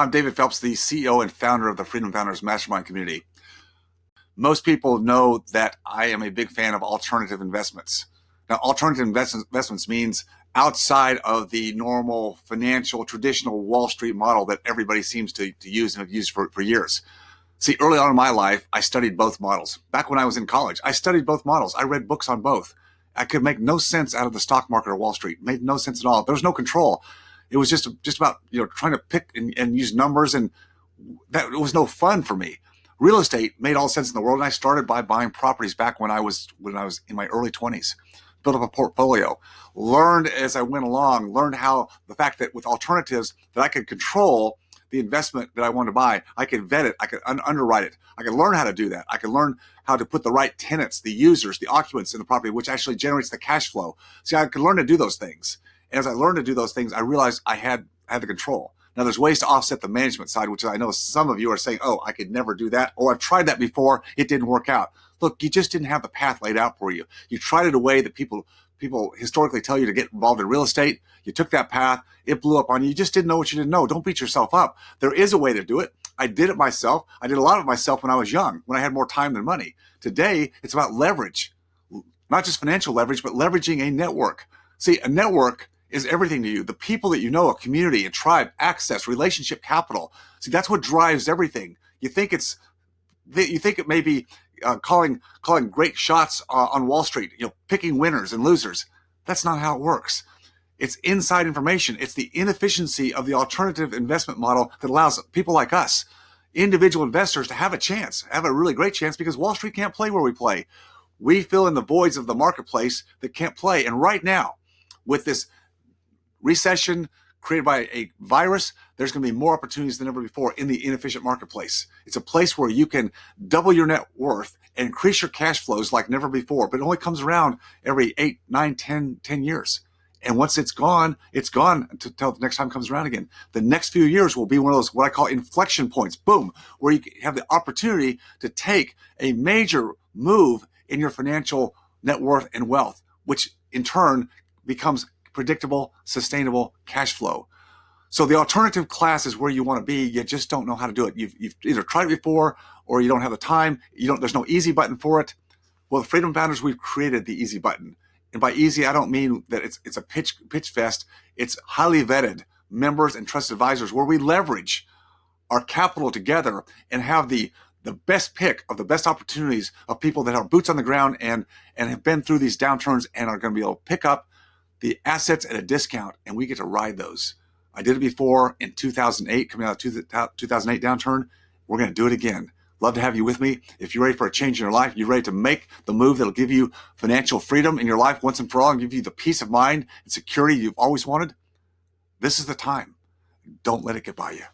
I'm David Phelps, the CEO and founder of the Freedom Founders Mastermind community. Most people know that I am a big fan of alternative investments. Now, alternative investments means outside of the normal financial, traditional Wall Street model that everybody seems to use and have used for years. See, early on in my life, I studied both models. Back when I was in college, I studied both models. I read books on both. I could make no sense out of the stock market or Wall Street. It made no sense at all. There was no control. It was just about trying to pick and use numbers, and that it was no fun for me. Real estate made all sense in the world, and I started by buying properties back when I was in my early 20s. Built up a portfolio, learned as I went along, learned how the fact that with alternatives that I could control the investment that I wanted to buy. I could vet it. I could underwrite it. I could learn how to do that. I could learn how to put the right tenants, the users, the occupants in the property, which actually generates the cash flow. See, I could learn to do those things. And as I learned to do those things, I realized I had the control. Now, there's ways to offset the management side, which I know some of you are saying, oh, I could never do that. Or I've tried that before. It didn't work out. Look, you just didn't have the path laid out for you. You tried it a way that people historically tell you to get involved in real estate. You took that path. It blew up on you. You just didn't know what you didn't know. Don't beat yourself up. There is a way to do it. I did it myself. I did a lot of it myself when I was young, when I had more time than money. Today, it's about leverage, not just financial leverage, but leveraging a network. See, a network is everything to you. The people that you know, a community, a tribe, access, relationship capital. See, that's what drives everything. You think it may be calling great shots on Wall Street, picking winners and losers. That's not how it works. It's inside information. It's the inefficiency of the alternative investment model that allows people like us, individual investors, to have a chance, have a really great chance, because Wall Street can't play where we play. We fill in the voids of the marketplace that can't play. And right now, with this recession created by a virus, there's going to be more opportunities than ever before in the inefficient marketplace. It's a place where you can double your net worth and increase your cash flows like never before, but it only comes around every 8, 9, 10 years. And once it's gone until the next time comes around again. The next few years will be one of those, what I call inflection points, boom, where you have the opportunity to take a major move in your financial net worth and wealth, which in turn becomes predictable, sustainable cash flow. So the alternative class is where you want to be. You just don't know how to do it. You've either tried it before, or you don't have the time. There's no easy button for it. Well, the Freedom Founders, we've created the easy button. And by easy, I don't mean that it's a pitch fest. It's highly vetted members and trusted advisors where we leverage our capital together and have the best pick of the best opportunities of people that have boots on the ground and have been through these downturns and are going to be able to pick up the assets at a discount, and we get to ride those. I did it before in 2008, coming out of the 2008 downturn. We're going to do it again. Love to have you with me. If you're ready for a change in your life, you're ready to make the move that'll give you financial freedom in your life once and for all and give you the peace of mind and security you've always wanted, this is the time. Don't let it get by you.